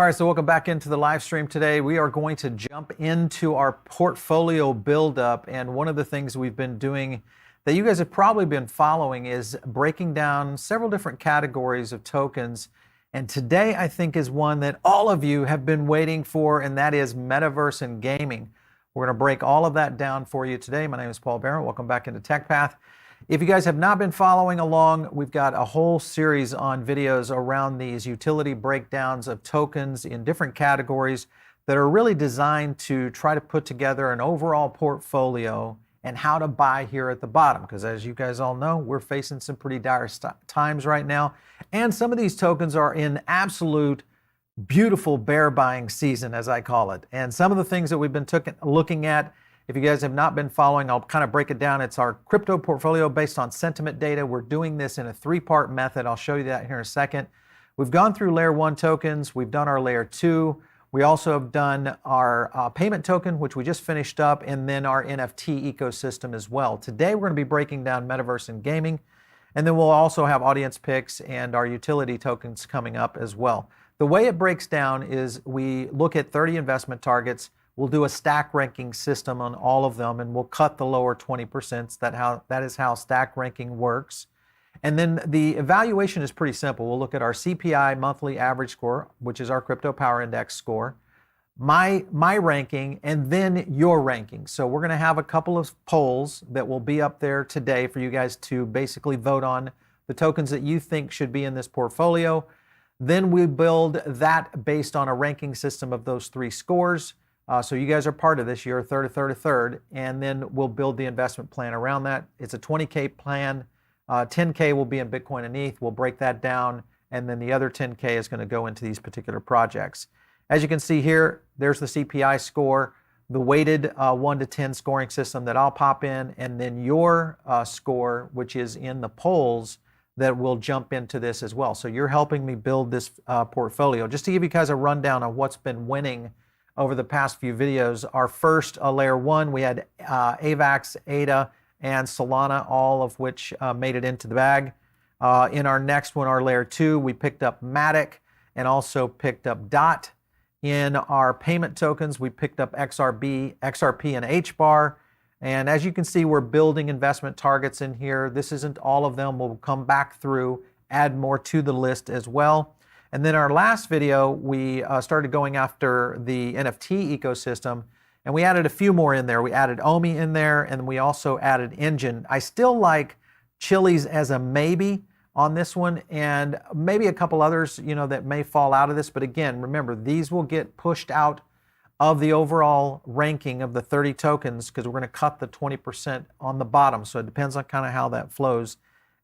All right, so welcome back into the live stream today. We are going to jump into our portfolio buildup, and one of the things we've been doing that you guys have probably been following is breaking down several different categories of tokens. And today I think is one that all of you have been waiting for, and that is Metaverse and gaming. We're going to break all of that down for you today. My name is Paul Barron. Welcome back into TechPath. If you guys have not been following along, we've got a whole series on videos around these utility breakdowns of tokens in different categories that are really designed to try to put together an overall portfolio and how to buy here at the bottom. Because as you guys all know, we're facing some pretty dire times right now. And some of these tokens are in absolute beautiful bear buying season, as I call it. And some of the things that we've been looking at, if you guys have not been following, I'll kind of break it down. It's our crypto portfolio based on sentiment data. We're doing this in a three-part method. I'll show you that here in a second. We've gone through layer 1 tokens. We've done our layer 2. We also have done our payment token, which we just finished up, and then our NFT ecosystem as well. Today, we're going to be breaking down Metaverse and gaming, and then we'll also have audience picks and our utility tokens coming up as well. The way it breaks down is we look at 30 investment targets. We'll do a stack ranking system on all of them, and we'll cut the lower 20%. That is how stack ranking works. And then the evaluation is pretty simple. We'll look at our CPI monthly average score, which is our crypto power index score, my ranking, and then your ranking. So we're going to have a couple of polls that will be up there today for you guys to basically vote on the tokens that you think should be in this portfolio. Then we build that based on a ranking system of those three scores. So you guys are part of this. You're a third, and then we'll build the investment plan around that. It's a 20K plan. 10K will be in Bitcoin and ETH. We'll break that down, and then the other 10K is going to go into these particular projects. As you can see here, there's the CPI score, the weighted 1 to 10 scoring system that I'll pop in, and then your score, which is in the polls that will jump into this as well. So you're helping me build this portfolio. Just to give you guys a rundown on what's been winning over the past few videos. Our first layer 1, we had AVAX, ADA, and Solana, all of which made it into the bag. In our next one, our layer 2, we picked up Matic and also picked up DOT. In our payment tokens, we picked up XRP, and HBAR. And as you can see, we're building investment targets in here. This isn't all of them. We'll come back through, add more to the list as well. And then our last video, we started going after the NFT ecosystem, and we added a few more in there. We added OMI in there, and we also added Engine. I still like Chili's as a maybe on this one, and maybe a couple others, that may fall out of this. But again, remember, these will get pushed out of the overall ranking of the 30 tokens because we're going to cut the 20% on the bottom. So it depends on kind of how that flows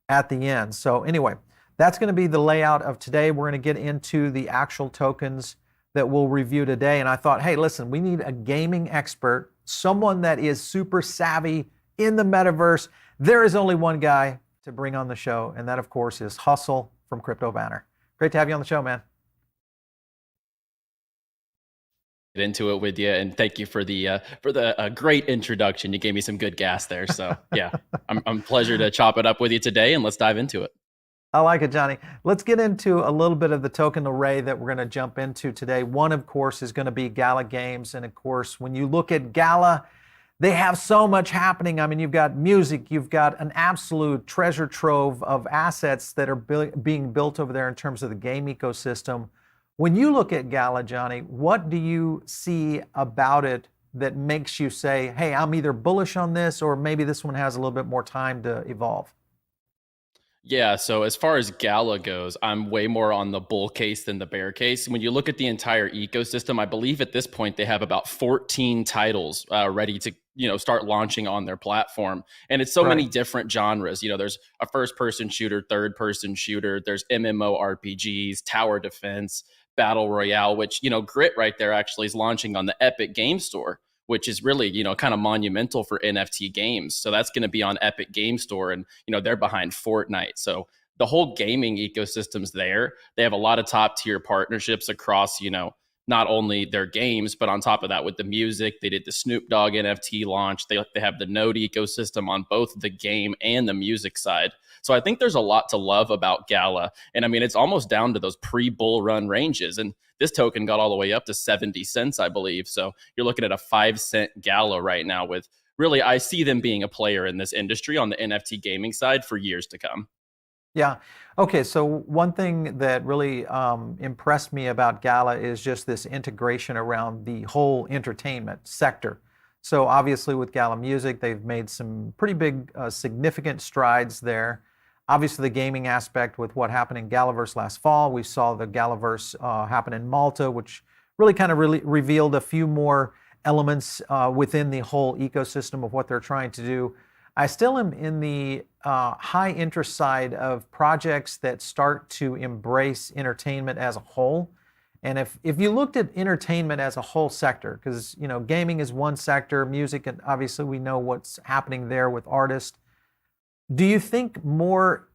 at the end. So anyway, that's going to be the layout of today. We're going to get into the actual tokens that we'll review today. And I thought, hey, listen, we need a gaming expert, someone that is super savvy in the metaverse. There is only one guy to bring on the show, and that, of course, is Hustle from Crypto Banner. Great to have you on the show, man. Get into it with you, and thank you for the great introduction. You gave me some good gas there. So yeah, I'm pleasure to chop it up with you today, and let's dive into it. I like it, Johnny. Let's get into a little bit of the token array that we're going to jump into today. One, of course, is going to be Gala Games. And of course, when you look at Gala, they have so much happening. I mean, you've got music, you've got an absolute treasure trove of assets that are being built over there in terms of the game ecosystem. When you look at Gala, Johnny, what do you see about it that makes you say, hey, I'm either bullish on this or maybe this one has a little bit more time to evolve? Yeah, so as far as Gala goes, I'm way more on the bull case than the bear case. When you look at the entire ecosystem, I believe at this point they have about 14 titles ready to start launching on their platform. And it's so many different genres. There's a first-person shooter, third-person shooter, there's MMORPGs, tower defense, battle royale, which, Grit right there actually is launching on the Epic Game Store, which is really, kind of monumental for NFT games. So that's going to be on Epic Game Store, and, they're behind Fortnite. So the whole gaming ecosystem's there. They have a lot of top tier partnerships across, not only their games, but on top of that, with the music, they did the Snoop Dogg NFT launch. They have the Node ecosystem on both the game and the music side. So I think there's a lot to love about Gala. And I mean, it's almost down to those pre-bull run ranges. And this token got all the way up to 70 cents, I believe. So you're looking at a 5-cent Gala right now with really, I see them being a player in this industry on the NFT gaming side for years to come. Yeah. Okay. So one thing that really impressed me about Gala is just this integration around the whole entertainment sector. So obviously with Gala Music, they've made some pretty big, significant strides there. Obviously the gaming aspect with what happened in Galaverse last fall. We saw the Galaverse happen in Malta, which really kind of revealed a few more elements within the whole ecosystem of what they're trying to do. I still am in the high interest side of projects that start to embrace entertainment as a whole. And if you looked at entertainment as a whole sector, because gaming is one sector, music, and obviously we know what's happening there with artists. Do you think more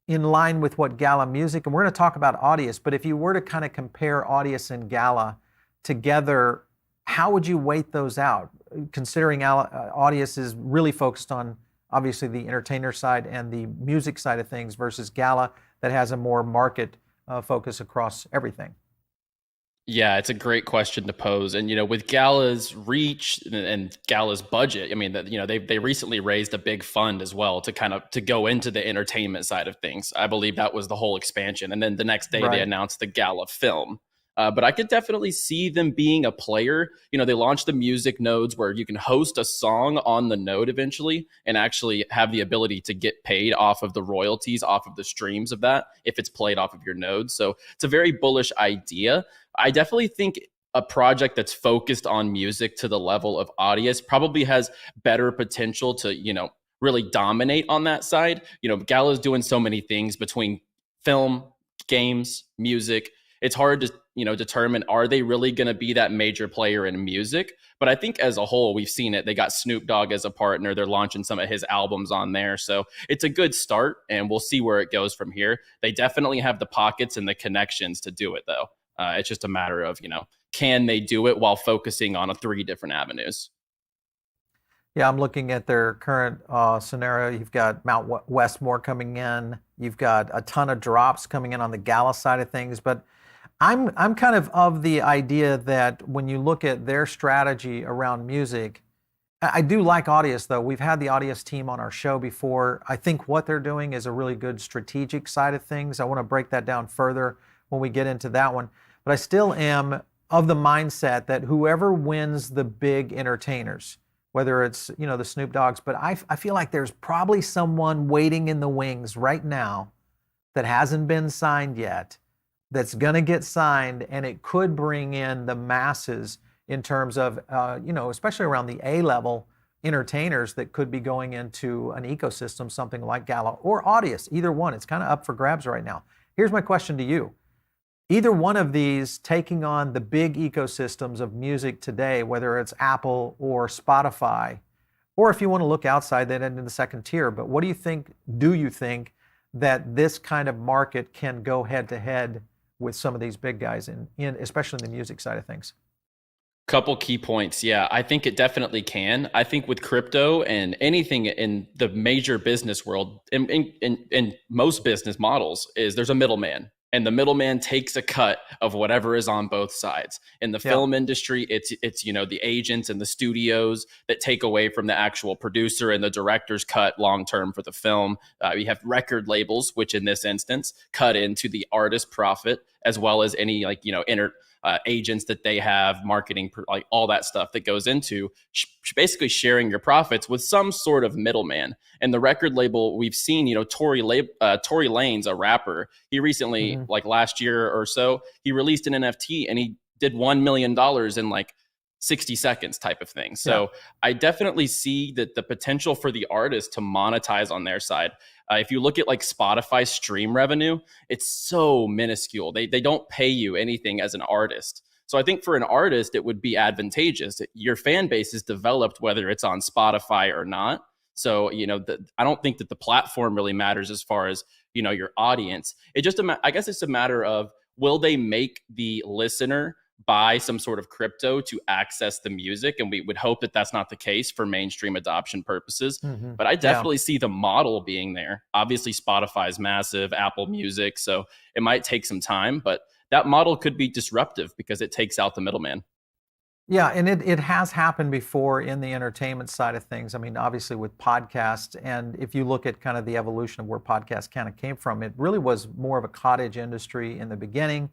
in line with what Gala Music, and we're going to talk about Audius, but if you were to kind of compare Audius and Gala together, how would you weight those out? Considering Audius is really focused on obviously the entertainer side and the music side of things versus Gala that has a more market focus across everything. Yeah, it's a great question to pose. And, with Gala's reach and Gala's budget, I mean, they recently raised a big fund as well to go into the entertainment side of things. I believe that was the whole expansion. And then the next day they announced the Gala film. But I could definitely see them being a player. They launched the music nodes where you can host a song on the node eventually and actually have the ability to get paid off of the royalties, off of the streams of that, if it's played off of your node. So it's a very bullish idea. I definitely think a project that's focused on music to the level of Audius probably has better potential to, really dominate on that side. Gala's doing so many things between film, games, music. It's hard to determine, are they really going to be that major player in music? But I think as a whole, we've seen it. They got Snoop Dogg as a partner. They're launching some of his albums on there. So it's a good start, and we'll see where it goes from here. They definitely have the pockets and the connections to do it, though. It's just a matter of, can they do it while focusing on 3 different avenues? Yeah, I'm looking at their current scenario. You've got Mount Westmore coming in. You've got a ton of drops coming in on the Gala side of things. But I'm kind of the idea that when you look at their strategy around music, I do like Audius, though. We've had the Audius team on our show before. I think what they're doing is a really good strategic side of things. I want to break that down further when we get into that one. But I still am of the mindset that whoever wins the big entertainers, whether it's, the Snoop Dogs, but I feel like there's probably someone waiting in the wings right now that hasn't been signed yet, that's going to get signed, and it could bring in the masses in terms of, especially around the A-level entertainers that could be going into an ecosystem, something like Gala or Audius, either one. It's kind of up for grabs right now. Here's my question to you. Either one of these taking on the big ecosystems of music today, whether it's Apple or Spotify, or if you want to look outside that into the second tier, but what do you think that this kind of market can go head to head with some of these big guys in especially in the music side of things? Couple key points. Yeah, I think it definitely can. I think with crypto and anything in the major business world, in most business models, is there's a middleman. And the middleman takes a cut of whatever is on both sides. In the film industry, it's the agents and the studios that take away from the actual producer and the director's cut long term for the film. We have record labels, which in this instance cut into the artist profit, as well as any agents that they have, marketing, like all that stuff that goes into basically sharing your profits with some sort of middleman. And the record label, we've seen, Tory Lanez, a rapper, he recently, like last year or so, he released an NFT and he did $1 million in 60 seconds type of thing. So I definitely see that the potential for the artist to monetize on their side. If you look at Spotify stream revenue, it's so minuscule. They don't pay you anything as an artist. So I think for an artist, it would be advantageous. Your fan base is developed whether it's on Spotify or not. So, I don't think that the platform really matters as far as, your audience. I guess it's a matter of, will they make the listener buy some sort of crypto to access the music. And we would hope that that's not the case for mainstream adoption purposes. But I Yeah. definitely see the model being there. Obviously, Spotify is massive, Apple Music. So it might take some time, but that model could be disruptive because it takes out the middleman. Yeah, and it has happened before in the entertainment side of things. I mean, obviously with podcasts, and if you look at kind of the evolution of where podcasts kind of came from, it really was more of a cottage industry in the beginning.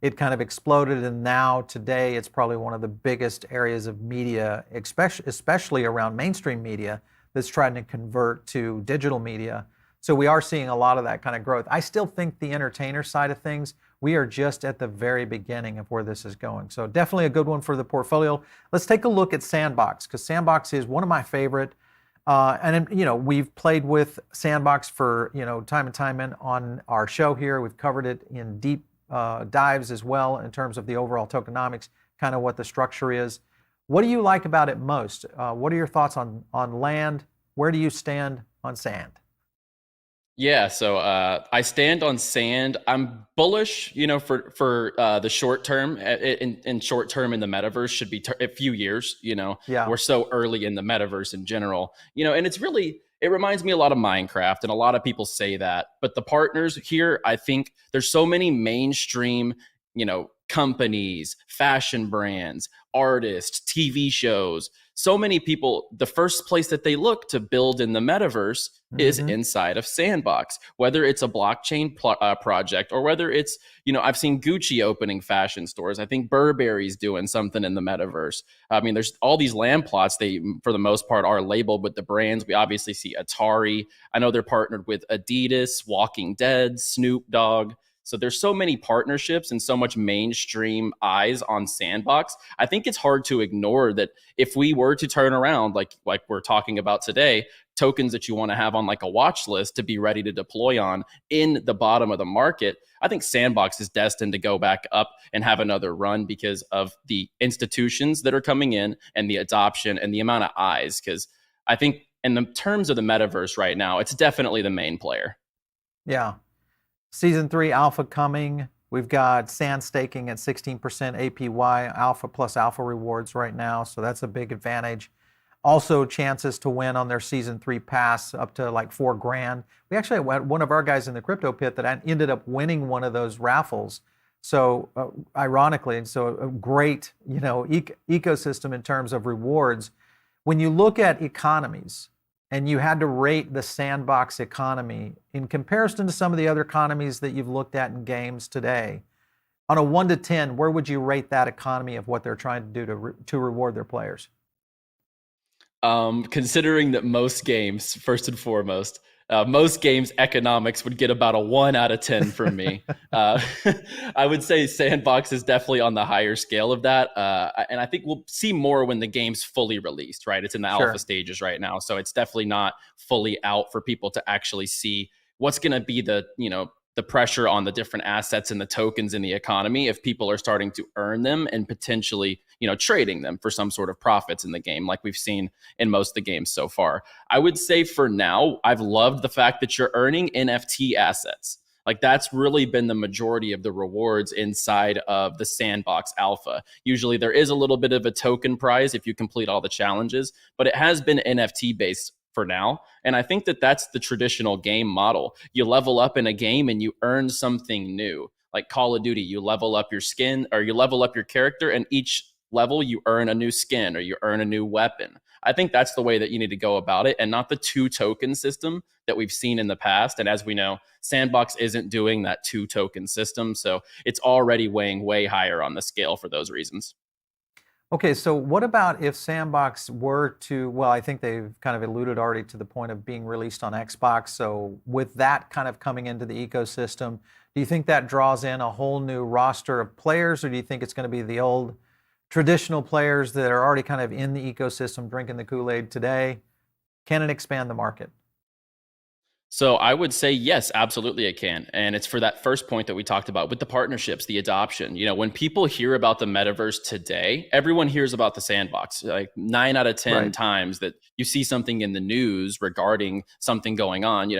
It kind of exploded, and now today it's probably one of the biggest areas of media, especially around mainstream media, that's trying to convert to digital media. So we are seeing a lot of that kind of growth. I still think the entertainer side of things, we are just at the very beginning of where this is going. So definitely a good one for the portfolio. Let's take a look at Sandbox, because Sandbox is one of my favorite. And we've played with Sandbox for time and time in on our show here. We've covered it in deep dives as well in terms of the overall tokenomics, kind of what the structure is. What do you like about it most? What are your thoughts on land? Where do you stand on sand? Yeah, so I stand on sand. I'm bullish, for the short term. In short term in the metaverse should be a few years. Yeah. We're so early in the metaverse in general. And it reminds me a lot of Minecraft, and a lot of people say that. But the partners here, I think there's so many mainstream, companies, fashion brands, artists, TV shows. So many people, the first place that they look to build in the metaverse is inside of Sandbox, whether it's a blockchain project or whether it's, I've seen Gucci opening fashion stores. I think Burberry's doing something in the metaverse. I mean, there's all these land plots. They, for the most part, are labeled with the brands. We obviously see Atari. I know they're partnered with Adidas, Walking Dead, Snoop Dogg. So there's so many partnerships and so much mainstream eyes on Sandbox. I think it's hard to ignore that if we were to turn around, like we're talking about today, tokens that you want to have on like a watch list to be ready to deploy on in the bottom of the market, I think Sandbox is destined to go back up and have another run because of the institutions that are coming in and the adoption and the amount of eyes. Because I think in the terms of the metaverse right now, it's definitely the main player. Yeah. Season 3 alpha coming. We've got sand staking at 16% APY, alpha plus alpha rewards right now. So that's a big advantage. Also chances to win on their season 3 pass up to like $4,000. We actually had one of our guys in the crypto pit that ended up winning one of those raffles. So ironically, so a great, ecosystem in terms of rewards. When you look at economies, and you had to rate the Sandbox economy in comparison to some of the other economies that you've looked at in games today, on a 1 to 10, where would you rate that economy of what they're trying to do to reward their players? Considering that most games, first and foremost, most games economics would get about a 1 out of 10 from me. I would say Sandbox is definitely on the higher scale of that. And I think we'll see more when the game's fully released, right? It's in the alpha stages right now. So it's definitely not fully out for people to actually see what's going to be the pressure on the different assets and the tokens in the economy if people are starting to earn them and potentially, trading them for some sort of profits in the game, like we've seen in most of the games so far. I would say for now, I've loved the fact that you're earning NFT assets. Like that's really been the majority of the rewards inside of the Sandbox alpha. Usually there is a little bit of a token prize if you complete all the challenges, but it has been NFT based for now. And I think that that's the traditional game model. You level up in a game and you earn something new. Like Call of Duty, you level up your skin or you level up your character, and each level you earn a new skin or you earn a new weapon. I think that's the way that you need to go about it, and not the 2 token system that we've seen in the past. And as we know, Sandbox isn't doing that 2 token system. So it's already weighing way higher on the scale for those reasons. Okay, so what about if Sandbox were to, well, I think they've kind of alluded already to the point of being released on Xbox. So with that kind of coming into the ecosystem, do you think that draws in a whole new roster of players, or do you think it's going to be the old traditional players that are already kind of in the ecosystem drinking the Kool-Aid today? Can it expand the market? So I would say yes, absolutely it can. And it's for that first point that we talked about with the partnerships, the adoption. When people hear about the metaverse today, everyone hears about the Sandbox. Like 9 out of 10 times that you see something in the news regarding something going on,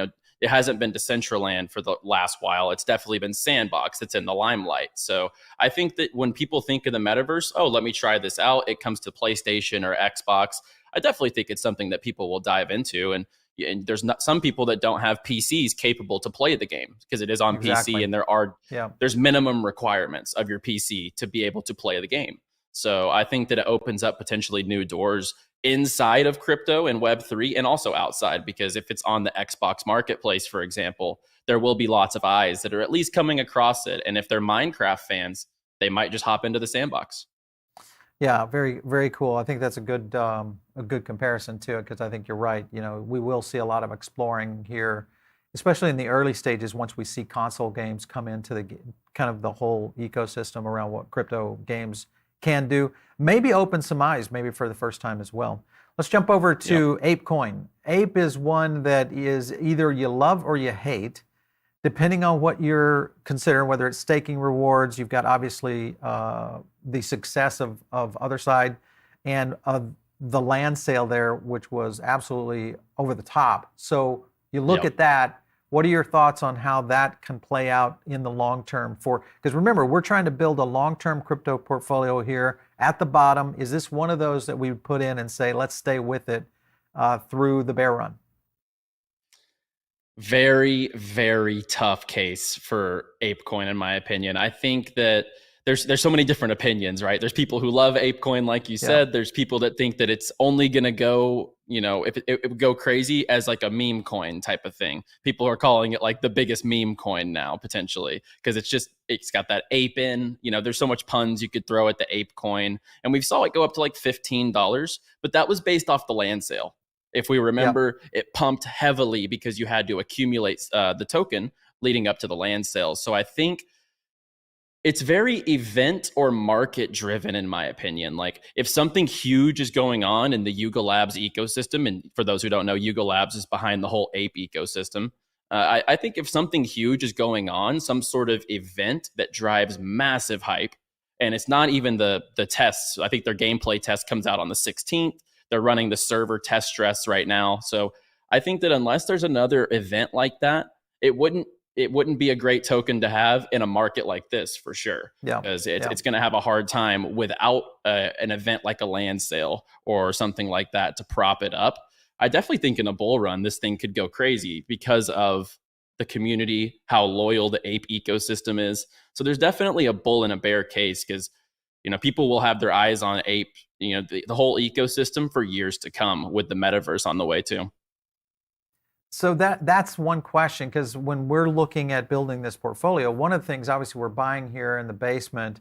it hasn't been Decentraland for the last while. It's definitely been Sandbox that's in the limelight. So I think that when people think of the metaverse, oh, let me try this out, it comes to PlayStation or Xbox. I definitely think it's something that people will dive into. And there's not some people that don't have PCs capable to play the game because it is on Exactly. PC, and there's minimum requirements of your PC to be able to play the game. So I think that it opens up potentially new doors inside of crypto and Web3 and also outside, because if it's on the Xbox marketplace, for example, there will be lots of eyes that are at least coming across it. And if they're Minecraft fans, they might just hop into the Sandbox. Yeah, very, very cool. I think that's a good comparison to it, because I think you're right. You know, we will see a lot of exploring here, especially in the early stages once we see console games come into the kind of the whole ecosystem around what crypto games can do. Maybe open some eyes, maybe for the first time as well. Let's jump over to ApeCoin. Ape is one that is either you love or you hate, depending on what you're considering, whether it's staking rewards. You've got obviously the success of Other Side and the land sale there, which was absolutely over the top. So you look at that. What are your thoughts on how that can play out in the long term? Because remember, we're trying to build a long-term crypto portfolio here at the bottom. Is this one of those that we would put in and say, let's stay with it through the bear run? Very, very tough case for ApeCoin, in my opinion. I think that there's so many different opinions, right? There's people who love ApeCoin, like you said. There's people that think that it's only going to go, if it would go crazy as like a meme coin type of thing. People are calling it like the biggest meme coin now, potentially, because it's got that ape in. There's so much puns you could throw at the ApeCoin. And we saw it go up to like $15, but that was based off the land sale. If we remember, it pumped heavily because you had to accumulate the token leading up to the land sales. So I think it's very event or market driven, in my opinion. Like if something huge is going on in the Yuga Labs ecosystem, and for those who don't know, Yuga Labs is behind the whole ape ecosystem. I think if something huge is going on, some sort of event that drives massive hype, and it's not even the tests. I think their gameplay test comes out on the 16th. They're running the server test stress right now. So I think that unless there's another event like that, it wouldn't be a great token to have in a market like this, for sure. Because it's going to have a hard time without an event like a land sale or something like that to prop it up. I definitely think in a bull run, this thing could go crazy because of the community, how loyal the ape ecosystem is. So there's definitely a bull and a bear case, because people will have their eyes on ape, the whole ecosystem for years to come, with the metaverse on the way too. So that's one question, because when we're looking at building this portfolio, one of the things, obviously, we're buying here in the basement,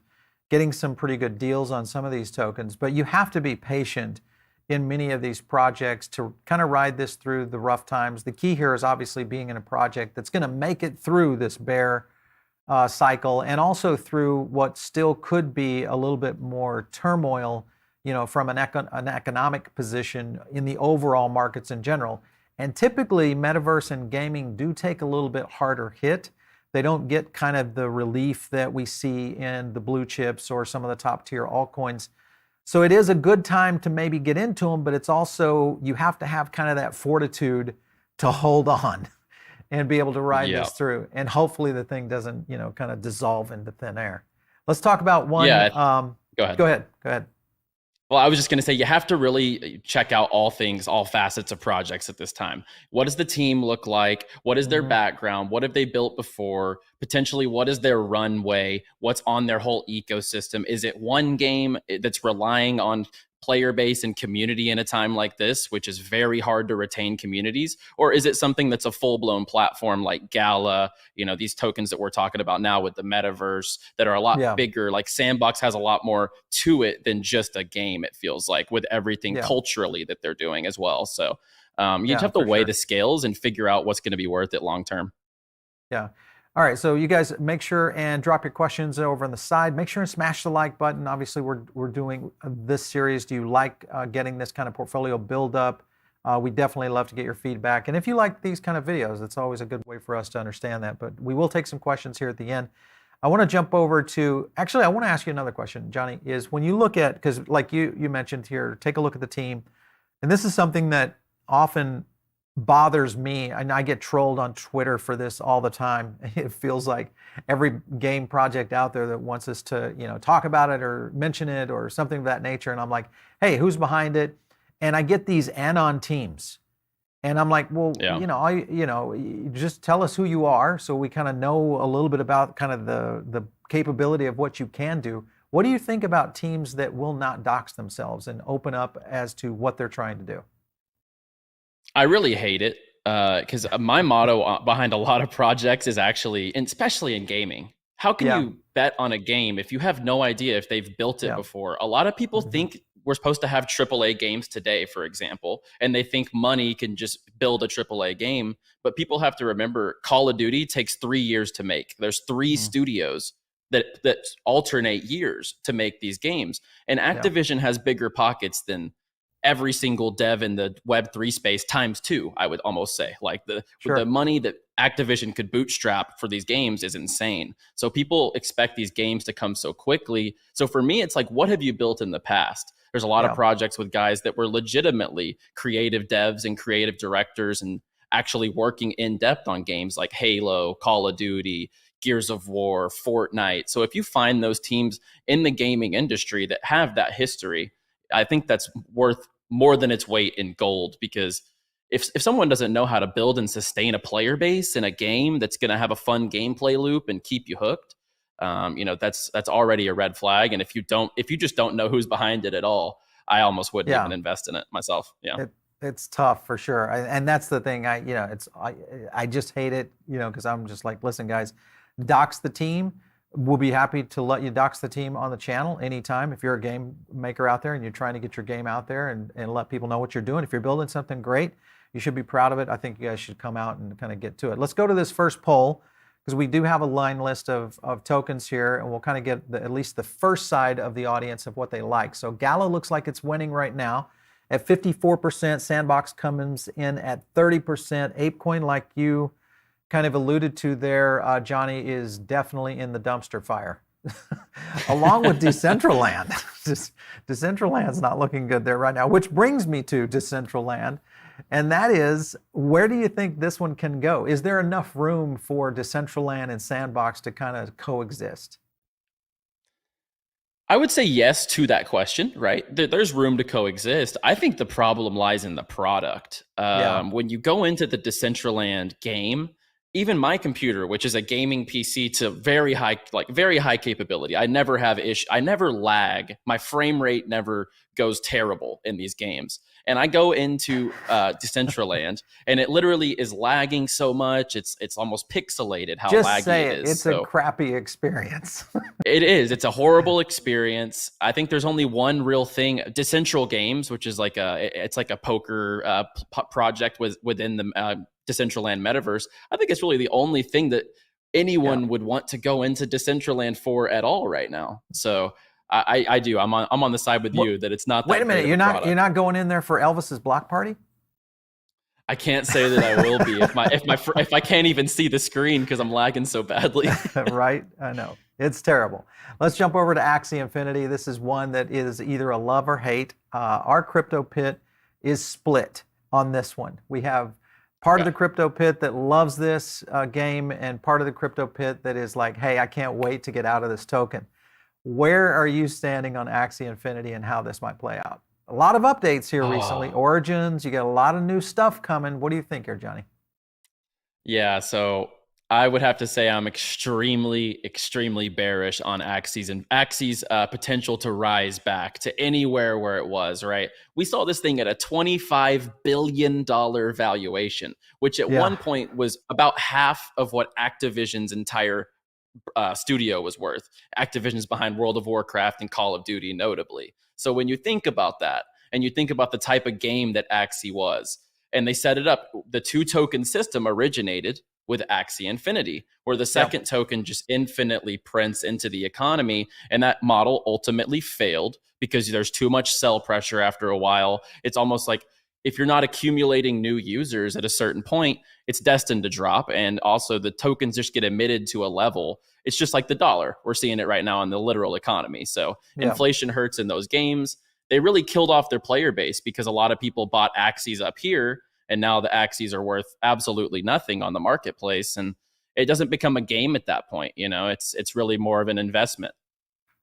getting some pretty good deals on some of these tokens, but you have to be patient in many of these projects to kind of ride this through the rough times. The key here is obviously being in a project that's going to make it through this bear cycle, and also through what still could be a little bit more turmoil, from an economic position in the overall markets in general. And typically, metaverse and gaming do take a little bit harder hit. They don't get kind of the relief that we see in the blue chips or some of the top tier altcoins. So it is a good time to maybe get into them, but it's also, you have to have kind of that fortitude to hold on and be able to ride this through. And hopefully the thing doesn't, kind of dissolve into thin air. Let's talk about one. Go ahead. Go ahead. Well, I was just going to say, you have to really check out all facets of projects at this time. What does the team look like? What is their background? What have they built before? Potentially, what is their runway? What's on their whole ecosystem? Is it one game that's relying on player base and community in a time like this, which is very hard to retain communities? Or is it something that's a full-blown platform like Gala, these tokens that we're talking about now with the metaverse that are a lot bigger? Like Sandbox has a lot more to it than just a game, it feels like, with everything culturally that they're doing as well. So you have to weigh the scales and figure out what's going to be worth it long term. Yeah. All right, so you guys make sure and drop your questions over on the side. Make sure and smash the like button. Obviously, we're doing this series. Do you like getting this kind of portfolio build up? We definitely love to get your feedback. And if you like these kind of videos, it's always a good way for us to understand that. But we will take some questions here at the end. I want to jump over to, actually, I want to ask you another question, Jonny, is when you look at, because like you mentioned here, take a look at the team. And this is something that often bothers me, and I get trolled on Twitter for this all the time. It feels like every game project out there that wants us to, talk about it or mention it or something of that nature. And I'm like, hey, who's behind it? And I get these anon teams. And I'm like, well, Yeah. just tell us who you are so we kind of know a little bit about kind of the capability of what you can do. What do you think about teams that will not dox themselves and open up as to what they're trying to do? I really hate it because my motto behind a lot of projects is actually, and especially in gaming, how can Yeah. you bet on a game if you have no idea if they've built it Yeah. before? A lot of people Mhm. think we're supposed to have AAA games today, for example, and they think money can just build a AAA game. But people have to remember Call of Duty takes 3 years to make. There's three Mhm. studios that alternate years to make these games. And Yeah. Activision has bigger pockets than every single dev in the Web3 space times two, I would almost say. Like with Sure. the money that Activision could bootstrap for these games is insane. So people expect these games to come so quickly. So for me, it's like, what have you built in the past? There's a lot Yeah. of projects with guys that were legitimately creative devs and creative directors and actually working in depth on games like Halo, Call of Duty, Gears of War, Fortnite. So if you find those teams in the gaming industry that have that history, I think that's worth more than its weight in gold, because if someone doesn't know how to build and sustain a player base in a game that's going to have a fun gameplay loop and keep you hooked, that's already a red flag. And if you just don't know who's behind it at all, I almost wouldn't Yeah. even invest in it myself. Yeah. It's tough for sure. And that's the thing. I just hate it, because I'm just like, listen, guys, dox the team. We'll be happy to let you dox the team on the channel anytime. If you're a game maker out there and you're trying to get your game out there and let people know what you're doing. If you're building something great, you should be proud of it. I think you guys should come out and kind of get to it. Let's go to this first poll, because we do have a line list of tokens here, and we'll kind of get at least the first side of the audience of what they like. So Gala looks like it's winning right now at 54%. Sandbox comes in at 30%. ApeCoin, like you kind of alluded to there, Jonny, is definitely in the dumpster fire. Along with Decentraland. Decentraland's not looking good there right now, which brings me to Decentraland. And that is, where do you think this one can go? Is there enough room for Decentraland and Sandbox to kind of coexist? I would say yes to that question, right? There's room to coexist. I think the problem lies in the product. Yeah. When you go into the Decentraland game, even my computer, which is a gaming PC to very high capability, I never have I never lag. My frame rate never goes terrible in these games. And I go into Decentraland, and it literally is lagging so much. It's almost pixelated how Just laggy say it it. is. It's a crappy experience. It is. It's a horrible experience. I think there's only one real thing. Decentral Games, which is like a poker project within the Decentraland metaverse. I think it's really the only thing that anyone would want to go into Decentraland for at all right now. So I do. I'm on the side with you that it's not. Wait a minute. You're not going in there for Elvis's block party? I can't say that I will be if I can't even see the screen because I'm lagging so badly. Right? I know. It's terrible. Let's jump over to Axie Infinity. This is one that is either a love or hate. Our crypto pit is split on this one. We have part of the crypto pit that loves this game and part of the crypto pit that is like, hey, I can't wait to get out of this token. Where are you standing on Axie Infinity and how this might play out? A lot of updates here recently. Origins, you got a lot of new stuff coming. What do you think here, Jonny? Yeah, so I would have to say I'm extremely, extremely bearish on Axie's potential to rise back to anywhere where it was, right? We saw this thing at a $25 billion valuation, which at one point was about half of what Activision's entire studio was worth. Activision's behind World of Warcraft and Call of Duty, notably. So when you think about that, and you think about the type of game that Axie was, and they set it up, the two token system originated with Axie Infinity, where the second token just infinitely prints into the economy. And that model ultimately failed because there's too much sell pressure after a while. It's almost like if you're not accumulating new users at a certain point, it's destined to drop. And also the tokens just get emitted to a level. It's just like the dollar. We're seeing it right now in the literal economy. So inflation hurts in those games. They really killed off their player base because a lot of people bought Axies up here and now the Axies are worth absolutely nothing on the marketplace, and it doesn't become a game at that point. It's really more of an investment.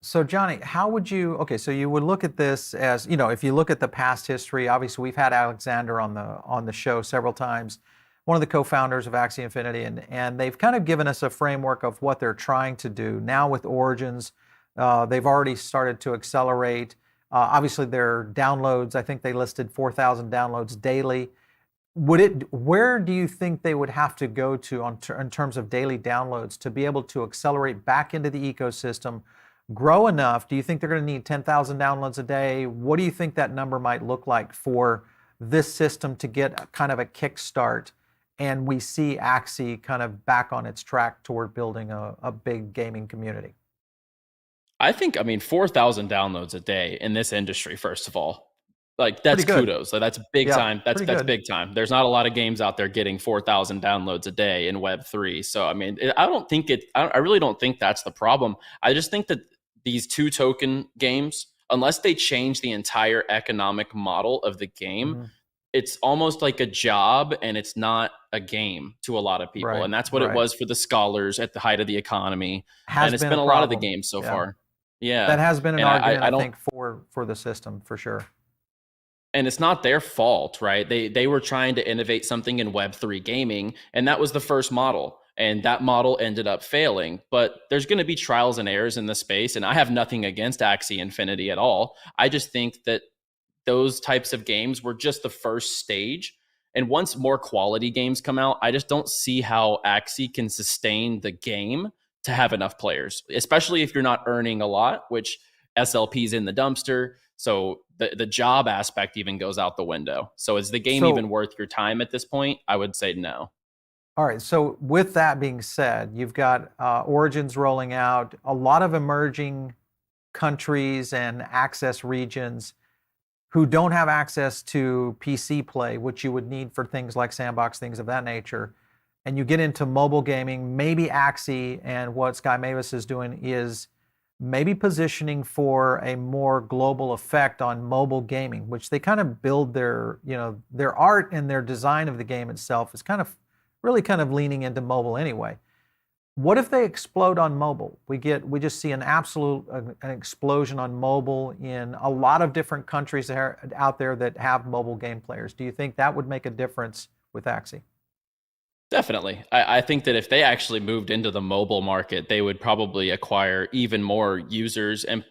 So Jonny, how would you, okay, so you would look at this as, if you look at the past history, obviously we've had Alexander on the show several times, one of the co-founders of Axie Infinity, and they've kind of given us a framework of what they're trying to do. Now with Origins, they've already started to accelerate. Obviously their downloads, I think they listed 4,000 downloads daily. Where do you think they would have to go to in terms of daily downloads to be able to accelerate back into the ecosystem, grow enough? Do you think they're going to need 10,000 downloads a day? What do you think that number might look like for this system to get kind of a kickstart, and we see Axie kind of back on its track toward building a big gaming community? I think, 4,000 downloads a day in this industry, first of all, like that's kudos. Like that's big time. That's big time. There's not a lot of games out there getting 4,000 downloads a day in Web3. So, I really don't think that's the problem. I just think that these 2 token games, unless they change the entire economic model of the game, it's almost like a job and it's not a game to a lot of people. Right, and that's what it was for the scholars at the height of the economy. And it's been a lot of the games so far. Yeah. That has been an argument, I think, for the system, for sure. And it's not their fault, right? They were trying to innovate something in Web3 gaming, and that was the first model. And that model ended up failing. But there's going to be trials and errors in the space. And I have nothing against Axie Infinity at all. I just think that those types of games were just the first stage. And once more quality games come out, I just don't see how Axie can sustain the game to have enough players, especially if you're not earning a lot, which SLP's in the dumpster. So the job aspect even goes out the window. So is the game even worth your time at this point? I would say no. All right, so with that being said, you've got Origins rolling out, a lot of emerging countries and access regions who don't have access to PC play, which you would need for things like Sandbox, things of that nature. And you get into mobile gaming, maybe Axie and what Sky Mavis is doing is maybe positioning for a more global effect on mobile gaming, which they kind of build their art and their design of the game itself is really kind of leaning into mobile anyway. What if they explode on mobile? We just see an explosion on mobile in a lot of different countries that are out there that have mobile game players. Do you think that would make a difference with Axie? Definitely. I think that if they actually moved into the mobile market, they would probably acquire even more users, and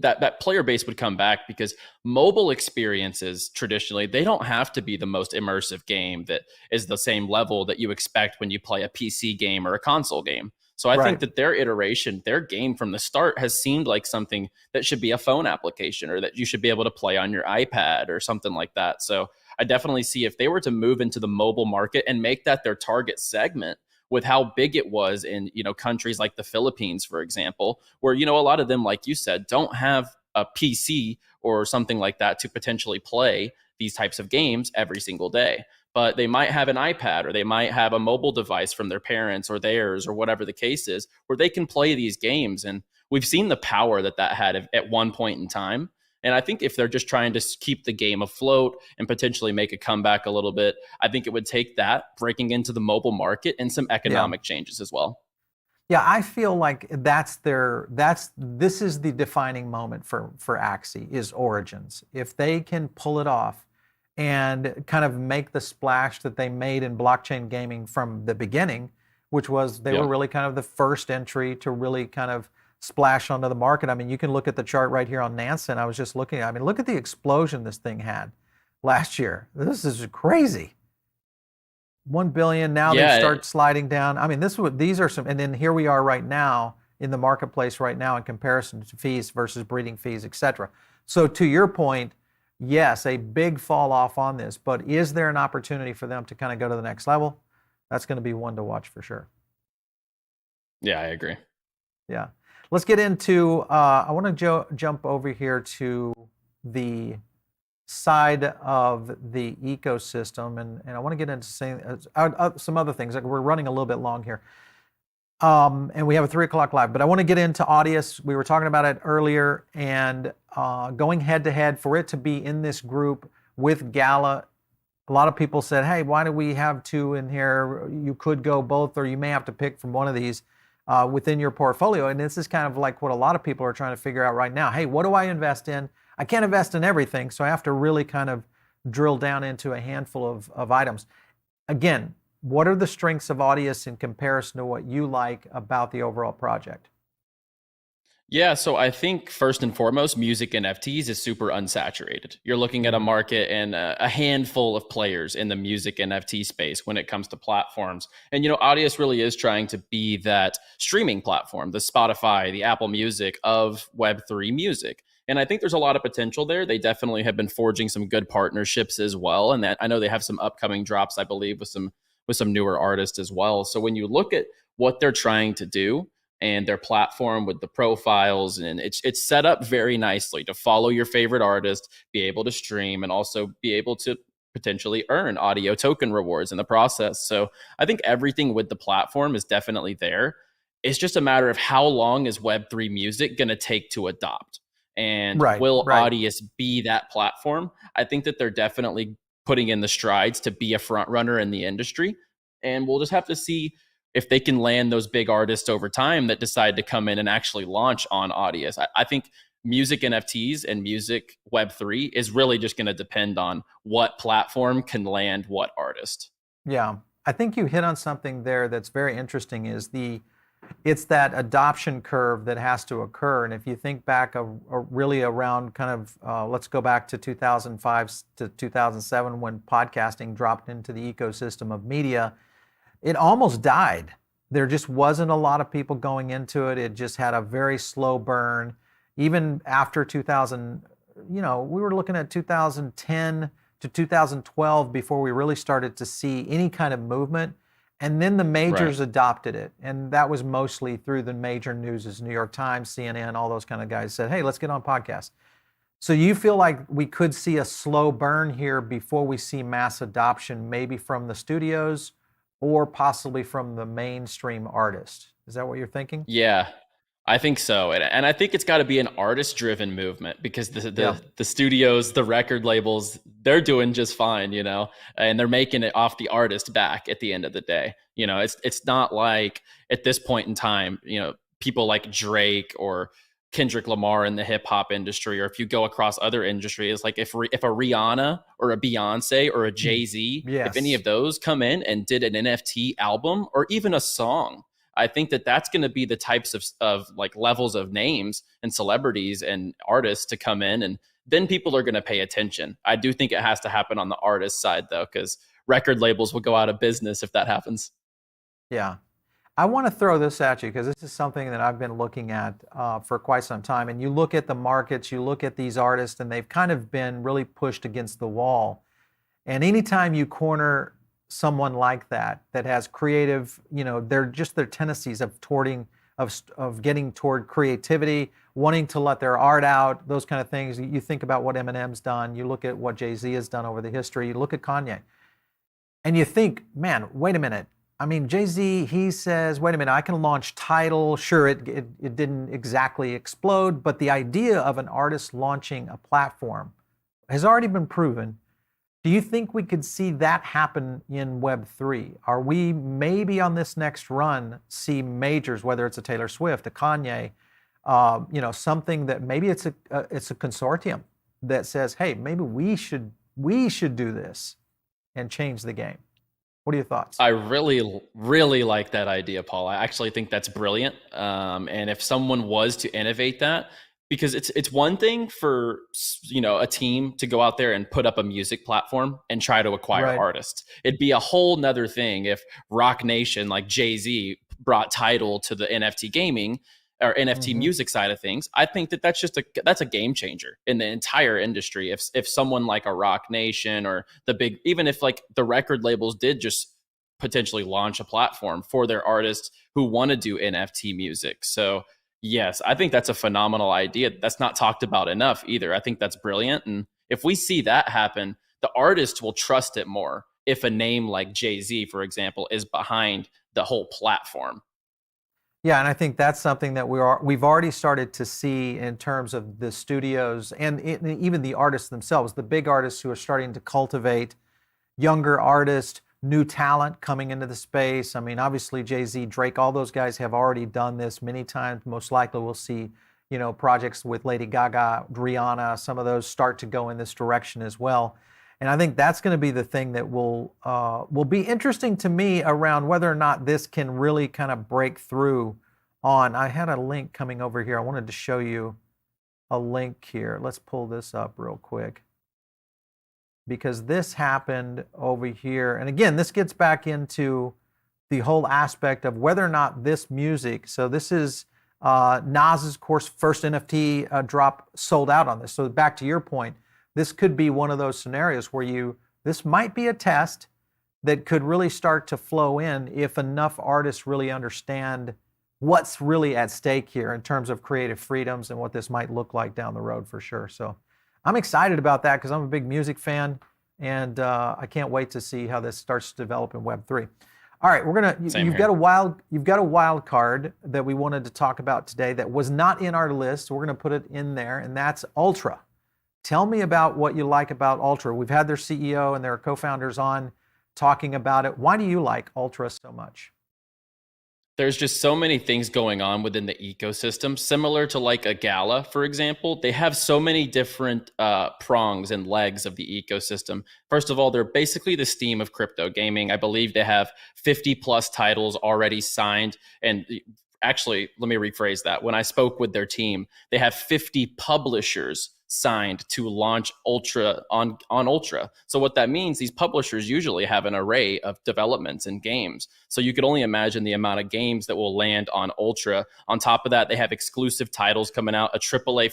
that player base would come back, because mobile experiences traditionally, they don't have to be the most immersive game that is the same level that you expect when you play a PC game or a console game. So I think that their iteration, their game from the start has seemed like something that should be a phone application, or that you should be able to play on your iPad or something like that. So I definitely see if they were to move into the mobile market and make that their target segment, with how big it was in, countries like the Philippines, for example, where, a lot of them, like you said, don't have a PC or something like that to potentially play these types of games every single day. But they might have an iPad, or they might have a mobile device from their parents or theirs, or whatever the case is, where they can play these games. And we've seen the power that had at one point in time. And I think if they're just trying to keep the game afloat and potentially make a comeback a little bit, I think it would take that breaking into the mobile market and some economic changes as well. Yeah, I feel like this is the defining moment for Axie, is Origins. If they can pull it off and kind of make the splash that they made in blockchain gaming from the beginning, which was they were really kind of the first entry to really kind of splash onto the market. I mean, you can look at the chart right here on Nansen. I was just looking. I mean, look at the explosion this thing had last year. This is crazy. 1 billion. Now they start sliding down. I mean, these are some, and then here we are right now in the marketplace right now in comparison to fees versus breeding fees, etc. So to your point, yes, a big fall off on this, but is there an opportunity for them to kind of go to the next level? That's going to be one to watch for sure. Yeah, I agree. Yeah. Let's get into, I want to jump over here to the side of the ecosystem, and I want to get into some other things. Like, we're running a little bit long here. And we have a 3 o'clock live, but I want to get into Audius. We were talking about it earlier, and going head to head for it to be in this group with Gala. a lot of people said, hey, why do we have two in here? You could go both, or you may have to pick from one of these within your portfolio. And this is kind of like what a lot of people are trying to figure out right now. Hey, what do I invest in? I can't invest in everything, so I have to really kind of drill down into a handful of items. Again, what are the strengths of Audius in comparison to what you like about the overall project? Yeah, so I think first and foremost, music NFTs is super unsaturated. You're looking at a market and a handful of players in the music NFT space when it comes to platforms. And, Audius really is trying to be that streaming platform, the Spotify, the Apple Music of Web3 music. And I think there's a lot of potential there. They definitely have been forging some good partnerships as well. And that I know they have some upcoming drops, I believe, with some newer artists as well. So when you look at what they're trying to do, and their platform with the profiles, and it's set up very nicely to follow your favorite artist, be able to stream, and also be able to potentially earn audio token rewards in the process. So I think everything with the platform is definitely there. It's just a matter of how long is Web3 music going to take to adopt, and Right, will right. Audius be that platform? I think that they're definitely putting in the strides to be a front runner in the industry, and we'll just have to see if they can land those big artists over time that decide to come in and actually launch on Audius. I think music NFTs and music Web3 is really just going to depend on what platform can land what artist. Yeah, I think you hit on something there that's very interesting. It's that adoption curve that has to occur. And if you think back really around kind of let's go back to 2005 to 2007 when podcasting dropped into the ecosystem of media. It almost died. There just wasn't a lot of people going into it. It just had a very slow burn. Even after 2000, we were looking at 2010 to 2012 before we really started to see any kind of movement. And then the majors adopted it. And that was mostly through the major news, New York Times, CNN, all those kind of guys said, hey, let's get on podcasts. So you feel like we could see a slow burn here before we see mass adoption, maybe from the studios or possibly from the mainstream artist. Is that what you're thinking? Yeah, I think so. And I think it's got to be an artist driven movement because the studios, the record labels, they're doing just fine, and they're making it off the artist back at the end of the day. It's not like at this point in time, people like Drake or Kendrick Lamar in the hip hop industry, or if you go across other industries, like if a Rihanna or a Beyonce or a Jay-Z, if any of those come in and did an NFT album or even a song, I think that that's going to be the types of like levels of names and celebrities and artists to come in, and then people are going to pay attention. I do think it has to happen on the artist side though, because record labels will go out of business if that happens. Yeah. I want to throw this at you because this is something that I've been looking at for quite some time. And you look at the markets, you look at these artists, and they've kind of been really pushed against the wall. And anytime you corner someone like that has creative, they're just their tendencies of getting toward creativity, wanting to let their art out, those kind of things. You think about what Eminem's done. You look at what Jay-Z has done over the history. You look at Kanye, and you think, man, wait a minute. I mean, Jay-Z, he says, wait a minute, I can launch Tidal. Sure, it didn't exactly explode, but the idea of an artist launching a platform has already been proven. Do you think we could see that happen in Web3? Are we maybe on this next run see majors, whether it's a Taylor Swift, a Kanye, something that maybe it's a consortium that says, hey, maybe we should do this and change the game? What are your thoughts? I really, really like that idea, Paul. I actually think that's brilliant. And if someone was to innovate that, because it's one thing for a team to go out there and put up a music platform and try to acquire artists. It'd be a whole nother thing if Rock Nation, like Jay-Z, brought Tidal to the NFT gaming or NFT music side of things. I think that's a game changer in the entire industry. If someone like a Rock Nation or even if like the record labels did just potentially launch a platform for their artists who want to do NFT music. So yes, I think that's a phenomenal idea. That's not talked about enough either. I think that's brilliant. And if we see that happen, the artist will trust it more if a name like Jay-Z, for example, is behind the whole platform. Yeah, and I think that's something that we've already started to see in terms of the studios and even the artists themselves, the big artists who are starting to cultivate, younger artists, new talent coming into the space. I mean, obviously Jay-Z, Drake, all those guys have already done this many times. Most likely we'll see, projects with Lady Gaga, Rihanna, some of those start to go in this direction as well. And I think that's going to be the thing that will be interesting to me around whether or not this can really kind of break through on. I had a link coming over here. I wanted to show you a link here. Let's pull this up real quick, because this happened over here. And again, this gets back into the whole aspect of whether or not this music, so this is Nas's, of course, first NFT drop sold out on this. So back to your point, this could be one of those scenarios where this might be a test that could really start to flow in if enough artists really understand what's really at stake here in terms of creative freedoms and what this might look like down the road for sure. So I'm excited about that because I'm a big music fan, and I can't wait to see how this starts to develop in Web3. All right, you've got a wild card that we wanted to talk about today that was not in our list. We're gonna put it in there, and that's Ultra. Tell me about what you like about Ultra. We've had their CEO and their co-founders on talking about it. Why do you like Ultra so much? There's just so many things going on within the ecosystem, similar to like a Gala, for example. They have so many different prongs and legs of the ecosystem. First of all, they're basically the Steam of crypto gaming. I believe they have 50 plus titles already signed. And actually, let me rephrase that. When I spoke with their team, they have 50 publishers signed to launch Ultra on Ultra. So what that means, these publishers usually have an array of developments and games. So you could only imagine the amount of games that will land on Ultra. On top of that, they have exclusive titles coming out, a AAA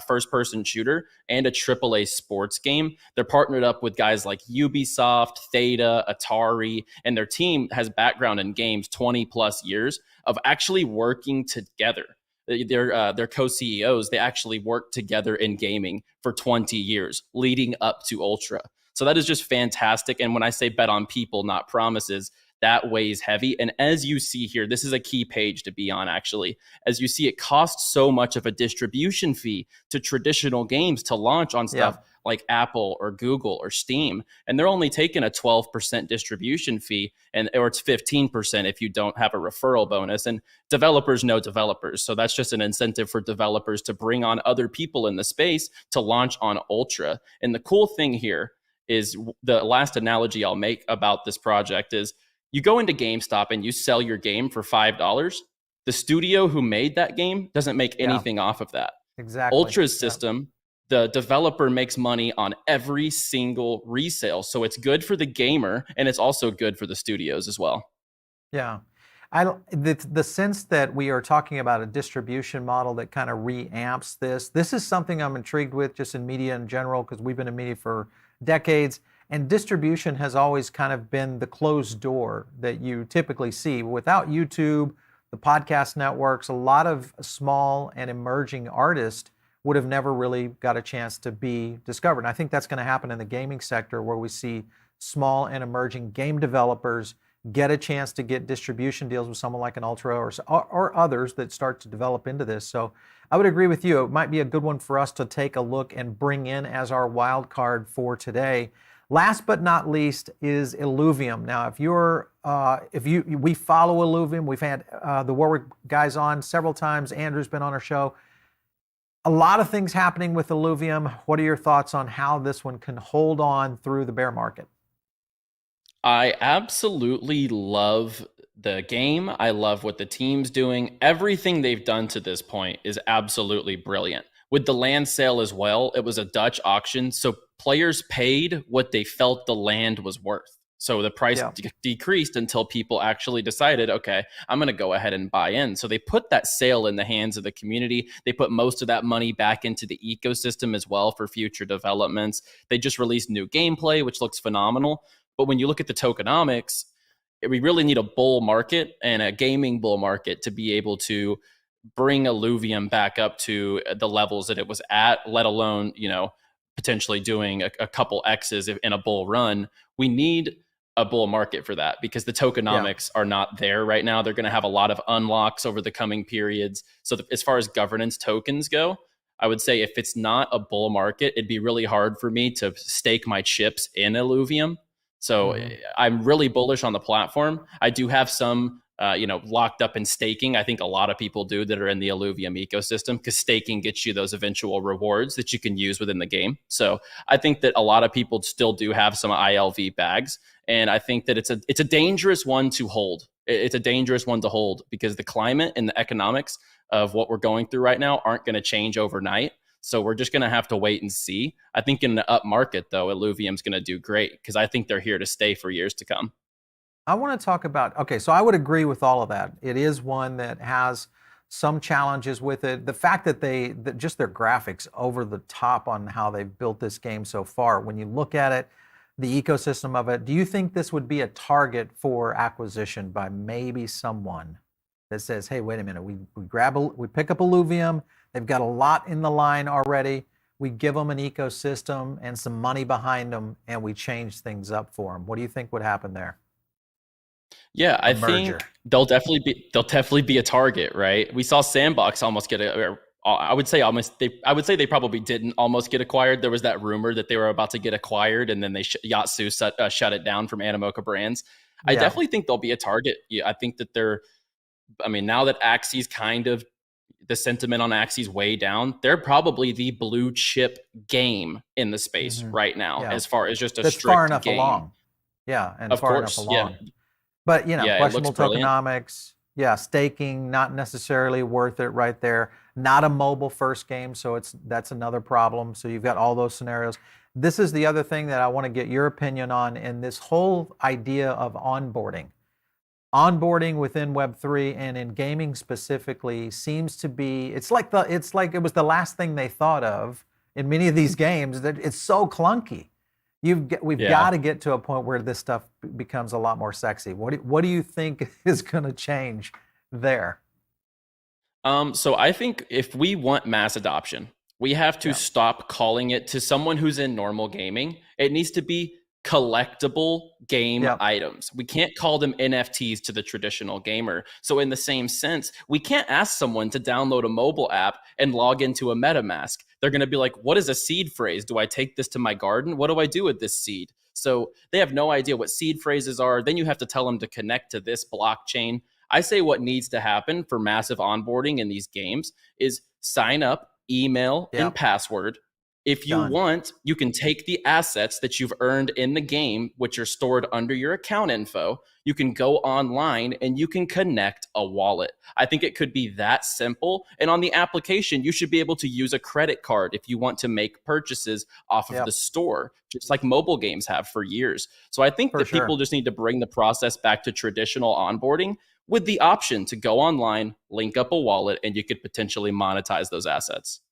first-person shooter and a AAA sports game. They're partnered up with guys like Ubisoft, Theta, Atari, and their team has background in games 20 plus years of actually working together. Their co-CEOs, they actually worked together in gaming for 20 years leading up to Ultra. So that is just fantastic. And when I say bet on people, not promises, that weighs heavy. And as you see here, this is a key page to be on, actually. As you see, it costs so much of a distribution fee to traditional games to launch on stuff like Apple or Google or Steam. And they're only taking a 12% distribution fee, or it's 15% if you don't have a referral bonus. And developers know developers. So that's just an incentive for developers to bring on other people in the space to launch on Ultra. And the cool thing here is, the last analogy I'll make about this project is, you go into GameStop and you sell your game for $5. The studio who made that game doesn't make anything off of that. Exactly. Ultra's system, the developer makes money on every single resale. So it's good for the gamer, and it's also good for the studios as well. Yeah. The sense that we are talking about a distribution model that kind of reamps this is something I'm intrigued with just in media in general, because we've been in media for decades. And distribution has always kind of been the closed door that you typically see. Without YouTube, the podcast networks, a lot of small and emerging artists would have never really got a chance to be discovered. And I think that's going to happen in the gaming sector, where we see small and emerging game developers get a chance to get distribution deals with someone like an Ultra or others that start to develop into this. So I would agree with you. It might be a good one for us to take a look and bring in as our wild card for today. Last but not least is Illuvium. Now, we follow Illuvium. We've had the Warwick guys on several times. Andrew's been on our show. A lot of things happening with Illuvium. What are your thoughts on how this one can hold on through the bear market? I absolutely love the game. I love what the team's doing. Everything they've done to this point is absolutely brilliant. With the land sale as well, it was a Dutch auction, so players paid what they felt the land was worth. So the price decreased until people actually decided, okay, I'm going to go ahead and buy in. So they put that sale in the hands of the community. They put most of that money back into the ecosystem as well for future developments. They just released new gameplay, which looks phenomenal. But when you look at the tokenomics, we really need a bull market and a gaming bull market to be able to bring Illuvium back up to the levels that it was at, let alone, potentially doing a couple X's in a bull run. We need a bull market for that, because the tokenomics are not there right now. They're going to have a lot of unlocks over the coming periods. So as far as governance tokens go, I would say if it's not a bull market, it'd be really hard for me to stake my chips in Illuvium. So Hmm. I'm really bullish on the platform. I do have some, locked up in staking. I think a lot of people do that are in the Illuvium ecosystem, because staking gets you those eventual rewards that you can use within the game. So I think that a lot of people still do have some ILV bags, and I think that it's a dangerous one to hold. It's a dangerous one to hold because the climate and the economics of what we're going through right now aren't going to change overnight. So we're just going to have to wait and see. I think in the up market, though, Illuvium's going to do great because I think they're here to stay for years to come. I want to talk about, okay, so I would agree with all of that. It is one that has some challenges with it. The fact that that just their graphics over the top on how they've built this game so far, when you look at it, the ecosystem of it, do you think this would be a target for acquisition by maybe someone that says, hey, wait a minute, we pick up Illuvium, they've got a lot in the line already, we give them an ecosystem and some money behind them, and we change things up for them. What do you think would happen there? Yeah, A I merger. think they'll definitely be a target, right? We saw Sandbox almost get I would say they probably didn't almost get acquired. There was that rumor that they were about to get acquired, and then Yatsu shut it down from Animoca Brands. I Yeah. definitely think they'll be a target. Yeah, I think that they're. I mean, now that Axie's kind of the sentiment on Axie's way down, they're probably the blue chip game in the space Hmm. right now, Yeah. as far as just a That's far strict enough game. along. Yeah, and Of far enough course, yeah, along. But yeah, it looks questionable brilliant. tokenomics. Yeah, staking not necessarily worth it right there. Not a mobile first game, so that's another problem. So you've got all those scenarios. This is the other thing that I want to get your opinion on in this whole idea of onboarding. Onboarding within Web3 and in gaming specifically seems to be, it's like it was the last thing they thought of in many of these games, that it's so clunky. We've Yeah. got to get to a point where this stuff becomes a lot more sexy. What do you think is going to change there? So I think if we want mass adoption, we have to Yeah. stop calling it to someone who's in normal gaming. It needs to be collectible game Yep. items. We can't call them NFTs to the traditional gamer. So in the same sense, we can't ask someone to download a mobile app and log into a MetaMask. They're going to be like, "What is a seed phrase? Do I take this to my garden? What do I do with this seed?" So they have no idea what seed phrases are. Then you have to tell them to connect to this blockchain. I say what needs to happen for massive onboarding in these games is sign up, email, and Yep. password. If you Done. want, you can take the assets that you've earned in the game, which are stored under your account info. You can go online and you can connect a wallet. I think it could be that simple. And on the application, you should be able to use a credit card if you want to make purchases off of the Yep. store, just like mobile games have for years. So I think For that people sure. just need to bring the process back to traditional onboarding with the option to go online, link up a wallet, and you could potentially monetize those assets.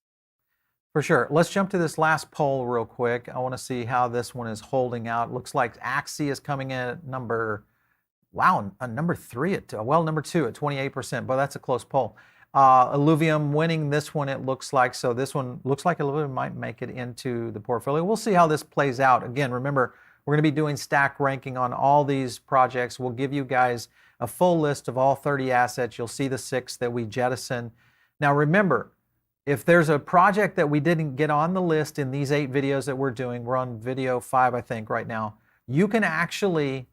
For sure. Let's jump to this last poll real quick. I want to see how this one is holding out. Looks like Axie is coming in at number three number two at 28%, but that's a close poll. Illuvium winning this one, it looks like. So this one looks like Illuvium might make it into the portfolio. We'll see how this plays out. Again, remember, we're going to be doing stack ranking on all these projects. We'll give you guys a full list of all 30 assets. You'll see the 6 that we jettison. Now remember, if there's a project that we didn't get on the list in these 8 videos that we're doing, we're on video 5, I think, right now, you can actually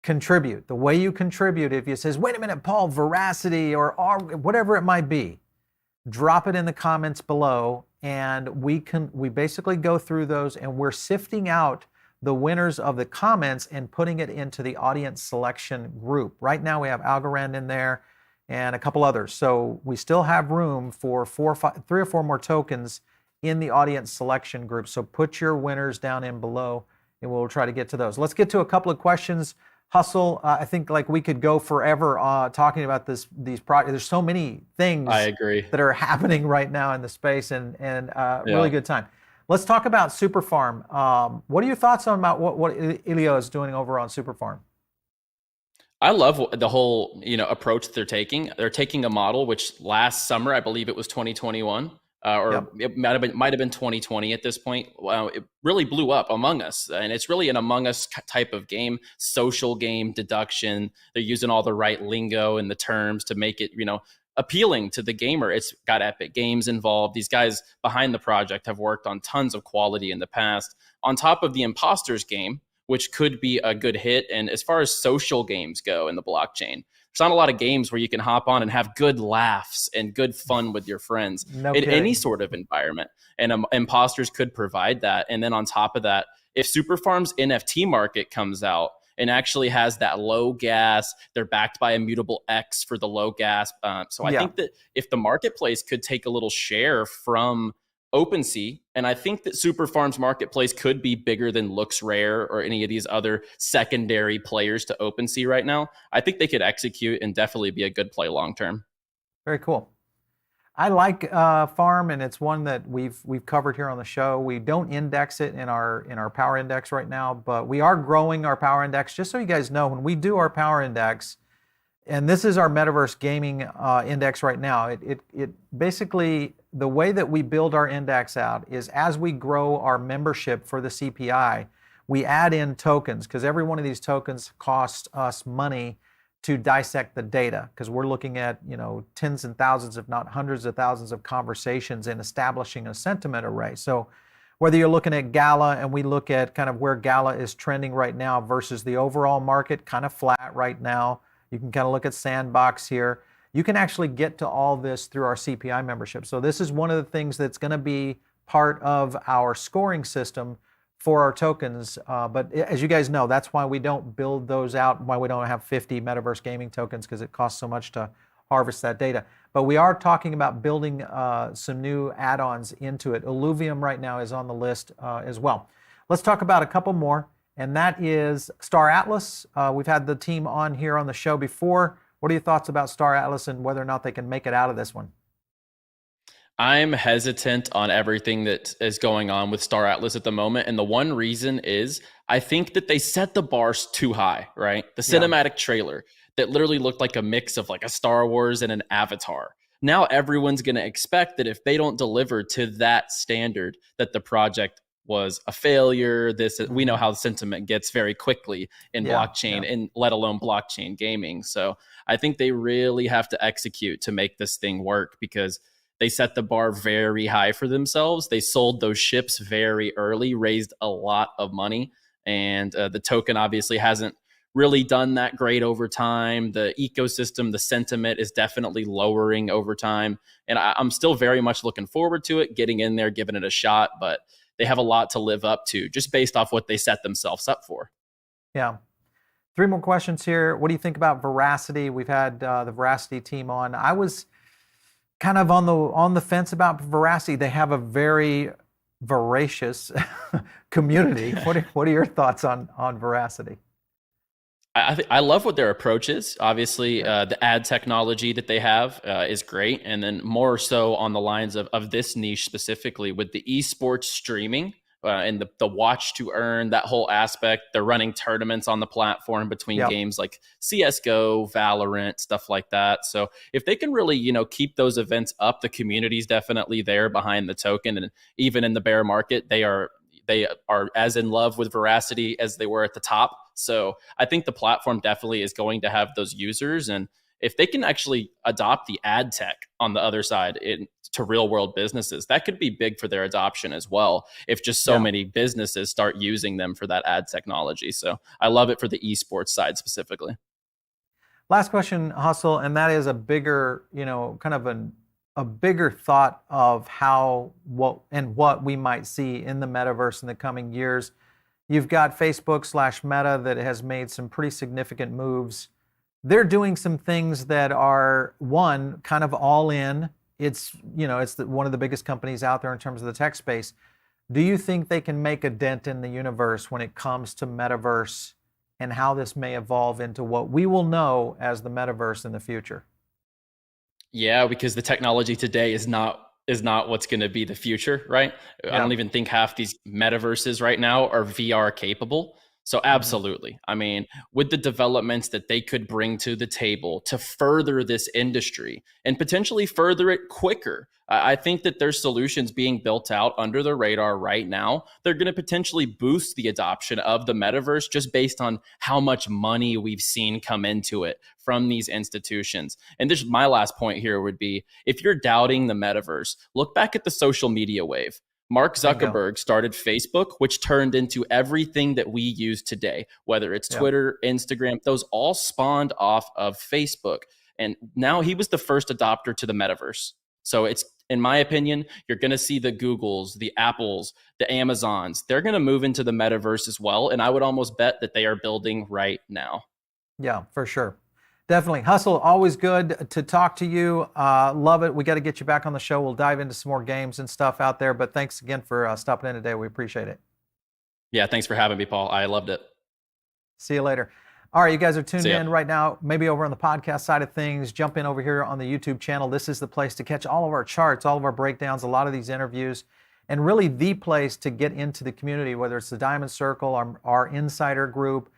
contribute. The way you contribute, if it says, wait a minute, Paul, veracity or whatever it might be, drop it in the comments below, and we basically go through those, and we're sifting out the winners of the comments and putting it into the audience selection group. Right now we have Algorand in there and a couple others. So we still have room for 3 or 4 more tokens in the audience selection group. So put your winners down in below and we'll try to get to those. Let's get to a couple of questions. Hustle, I think like we could go forever talking about these projects. There's so many things I agree. that are happening right now in the space, and Yeah. really good time. Let's talk about Superfarm. What are your thoughts on about what Ilio is doing over on Superfarm? I love the whole approach they're taking. They're taking a model which last summer, I believe it was 2021, or Yep. it might have been 2020 at this point. It really blew up Among Us, and it's really an Among Us type of game, social game, deduction. They're using all the right lingo and the terms to make it appealing to the gamer. It's got Epic Games involved. These guys behind the project have worked on tons of quality in the past. On top of the Imposters game, which could be a good hit. And as far as social games go in the blockchain, there's not a lot of games where you can hop on and have good laughs and good fun with your friends No in any kidding. sort of environment. And imposters could provide that. And then on top of that, if Superfarm's NFT market comes out and actually has that low gas, they're backed by Immutable X for the low gas. So I think that if the marketplace could take a little share from OpenSea, and I think that Superfarm's marketplace could be bigger than Looks Rare or any of these other secondary players to OpenSea right now. I think they could execute and definitely be a good play long term. Very cool. I like Farm, and it's one that we've covered here on the show. We don't index it in our power index right now, but we are growing our power index. Just so you guys know, when we do our power index, and this is our Metaverse gaming index right now, it basically, the way that we build our index out is as we grow our membership for the CPI, we add in tokens, because every one of these tokens costs us money to dissect the data, because we're looking at, tens and thousands, if not hundreds of thousands of conversations and establishing a sentiment array. So whether you're looking at Gala, and we look at kind of where Gala is trending right now versus the overall market, kind of flat right now. You can kind of look at Sandbox here. You can actually get to all this through our CPI membership. So this is one of the things that's going to be part of our scoring system for our tokens. But as you guys know, that's why we don't build those out, why we don't have 50 Metaverse gaming tokens, because it costs so much to harvest that data. But we are talking about building some new add-ons into it. Illuvium right now is on the list as well. Let's talk about a couple more, and that is Star Atlas. We've had the team on here on the show before. What are your thoughts about Star Atlas and whether or not they can make it out of this one? I'm hesitant on everything that is going on with Star Atlas at the moment. And the one reason is I think that they set the bars too high, right? The cinematic trailer that literally looked like a mix of like a Star Wars and an Avatar. Now everyone's going to expect that if they don't deliver to that standard, that the project was a failure. We know how the sentiment gets very quickly in blockchain, and let alone blockchain gaming. So I think they really have to execute to make this thing work, because they set the bar very high for themselves. They sold those ships very early, raised a lot of money, and the token obviously hasn't really done that great over time. The ecosystem, the sentiment is definitely lowering over time, and I'm still very much looking forward to it, getting in there, giving it a shot, but they have a lot to live up to just based off what they set themselves up for. Yeah. 3 more questions here. What do you think about Veracity? We've had the Veracity team on. I was kind of on the fence about Veracity. They have a very voracious community. What are your thoughts on Veracity? I love what their approach is. Obviously, the ad technology that they have is great. And then more so on the lines of this niche specifically with the esports streaming and the watch to earn, that whole aspect. They're running tournaments on the platform between games like CSGO, Valorant, stuff like that. So if they can really, keep those events up, the community's definitely there behind the token. And even in the bear market, they are as in love with Veracity as they were at the top. So I think the platform definitely is going to have those users. And if they can actually adopt the ad tech on the other side to real world businesses, that could be big for their adoption as well, if just so many businesses start using them for that ad technology. So I love it for the esports side specifically. Last question, Hustle, and that is a bigger, kind of a bigger thought of what we might see in the metaverse in the coming years. You've got Facebook/Meta that has made some pretty significant moves. They're doing some things that are, one, kind of all in. It's one of the biggest companies out there in terms of the tech space. Do you think they can make a dent in the universe when it comes to metaverse and how this may evolve into what we will know as the metaverse in the future? Yeah, because the technology today is not what's going to be the future, right? I don't even think half these metaverses right now are VR capable. So absolutely. I mean, with the developments that they could bring to the table to further this industry and potentially further it quicker, I think that there's solutions being built out under the radar right now. They're going to potentially boost the adoption of the metaverse just based on how much money we've seen come into it from these institutions. And this, my last point here would be, if you're doubting the metaverse, look back at the social media wave. Mark Bingo. Zuckerberg started Facebook, which turned into everything that we use today, whether it's Yeah. Twitter, Instagram, those all spawned off of Facebook. And now he was the first adopter to the metaverse. So it's, in my opinion, you're going to see the Googles, the Apples, the Amazons. They're going to move into the metaverse as well. And I would almost bet that they are building right now. Yeah, for sure. Definitely. Hustle, always good to talk to you. Love it. We got to get you back on the show. We'll dive into some more games and stuff out there. But thanks again for stopping in today. We appreciate it. Yeah, thanks for having me, Paul. I loved it. See you later. All right, you guys are tuned See ya. in right now, maybe over on the podcast side of things. Jump in over here on the YouTube channel. This is the place to catch all of our charts, all of our breakdowns, a lot of these interviews, and really the place to get into the community, whether it's the Diamond Circle, our insider group,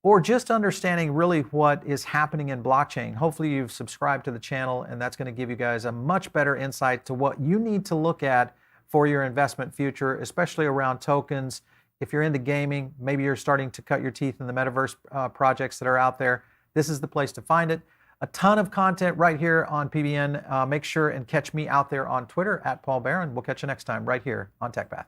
or just understanding really what is happening in blockchain. Hopefully you've subscribed to the channel, and that's going to give you guys a much better insight to what you need to look at for your investment future, especially around tokens. If you're into gaming, maybe you're starting to cut your teeth in the metaverse projects that are out there, this is the place to find it. A ton of content right here on PBN. Make sure and catch me out there on Twitter at Paul Barron. We'll catch you next time right here on TechPath.